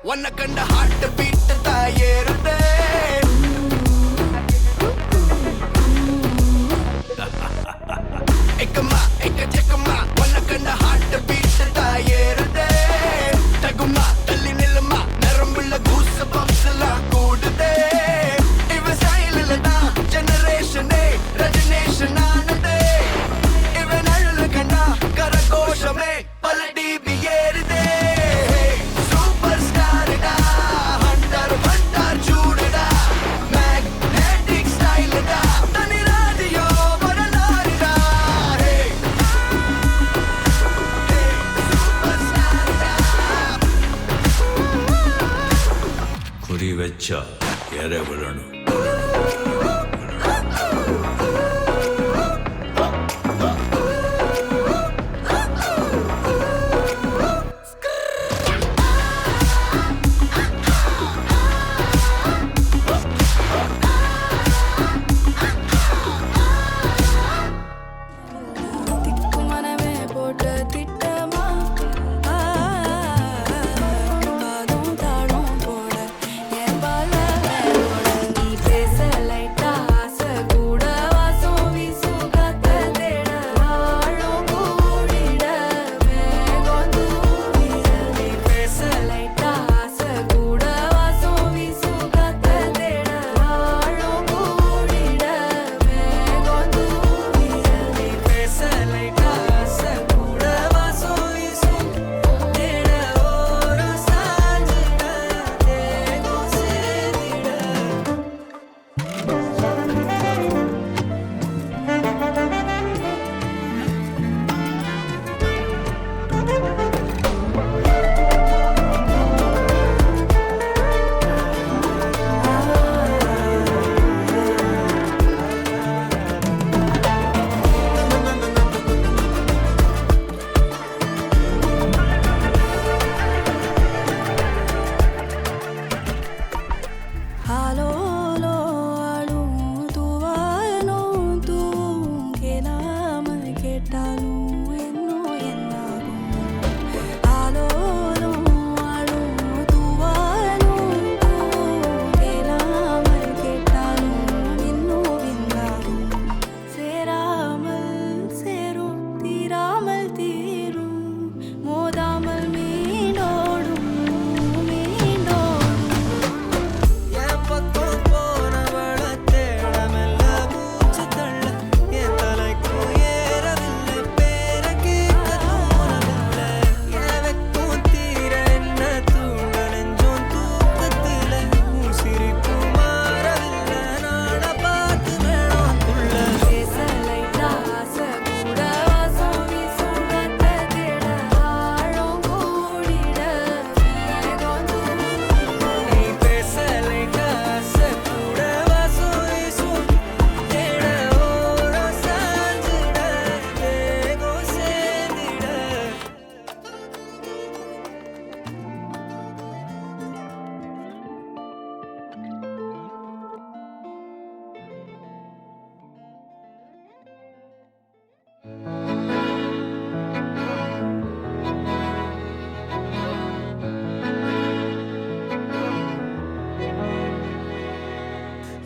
Wanna kanda heart beat tayerde ekama ekachakama wanna kanda heart beat tayerde taguma talli nilma narambulla goosebumps la koodde iva style la da generation regeneration aanade even allu kanda karakoshame paladi biyeride வெச்சா எற விழணும்.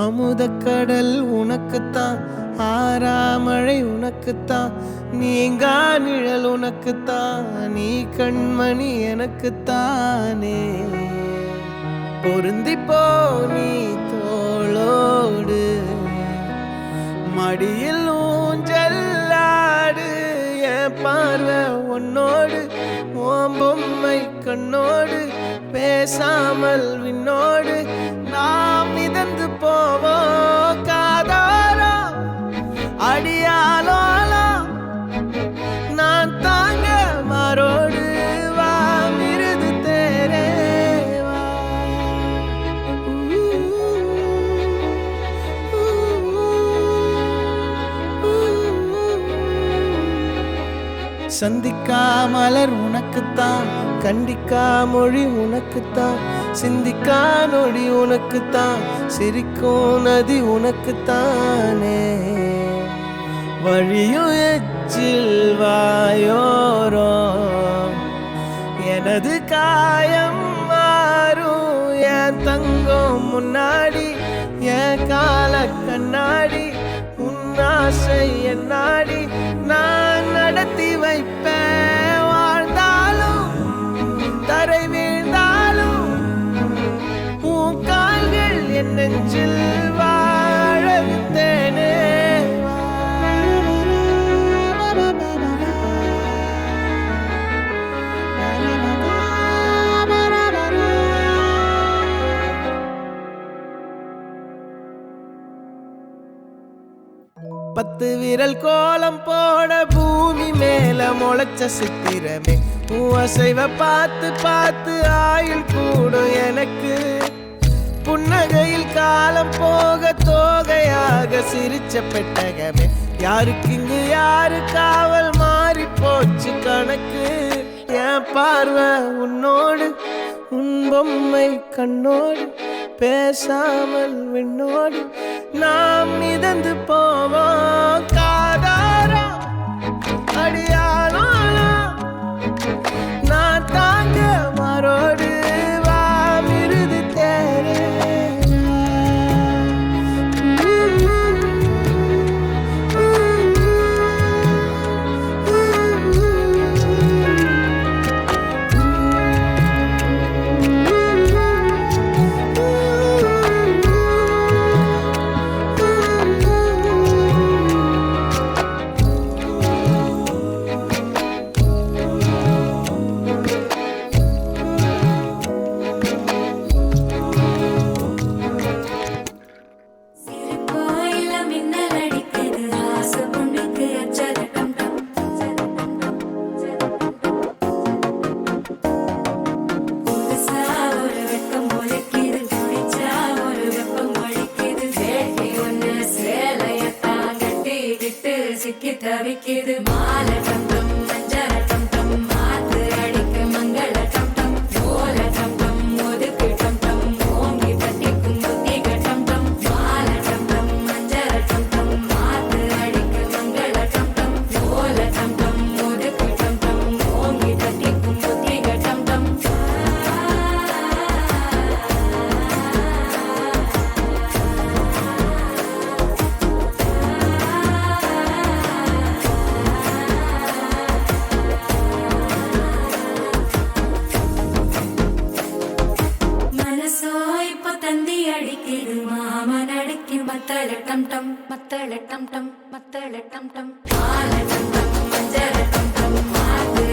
அமுதக்கடல் உனக்குத்தான், ஆறாமழை உனக்குத்தான், நீங்கா நிழல் உனக்குத்தான், நீ கண்மணி எனக்குத்தானே. பொருந்திப்போ நீ தோளோடு, மடியில் ஊஞ்சல்லாடு, என் பார்வை உன்னோடு, ஓம் பொம்மை கண்ணோடு, பேசாமல் விண்ணோடு நாம் மிதந்து போவோம் காதாரோ அடியாலோலோ, நான் தாங்க மாறோடு வா மிருது தேரே வா. சந்திக்கா மலர் உனக்குத்தான், கண்டிக்கா மொழி உனக்குத்தான், சிந்திக்கா நொடி உனக்குத்தான், சிரிக்கும் நதி உனக்குத்தானே. வழியும் எச்சில் வாயோரோ எனது காயம் மாறும், என் தங்கம் முன்னாடி என் கால கண்ணாடி, உன் ஆசை என் நாடி நான் நடத்தி வைப்பேன். வாழ்ந்தாலும் தரை வீழ்ந்தாலும் உன் கால்கள் என் நெஞ்சில் வாழ விட்டேனே. பத்து விரல் கோலம் போட பூமி மேல முளைச்ச சித்திரமே, உன் அசைவ பார்த்து பார்த்து ஆயுள் கூடும் எனக்கு. புன்னகையில் காலம் போக தோகையாக சிரிச்ச பெட்டகமே, யாருக்கு இங்கு யாரு காவல் மாறி போச்சு கணக்கு. என் பார்வை உன்னோடு, உன் பொம்மை கண்ணோடு, பேசாமல் விண்ணோடு நாம் மிதந்து போவோம் காதாரா அடியாலோ, நான் தாங்க மாறோடு வா மிருது தேரே. தவிக்குது மாலை டம் டம் மஞ்சள டம் டம், மாத்து அடிக்க மங்கள டம் டம், ஓல டம் டம் ஒதுக்கு டம் டம், ஓங்கி பட்டிக்கும் புத்திக டம் டம். மாலை டம் டம் மஞ்சள டம் டம், மாத்து அடிக்க மங்கள டம் டம், ஓல டம் டம் ஒதுக்கு டம் டம், ஓங்கி பட்டிக்கும் புத்திக டம் டம். அடிக்குது மாமன் அடிக்கு மத்தள டம் டம், மத்தள டம் டம், மத்தள டம் டம், மாலை டம் டம் மஞ்சள டம் டம், மாத்து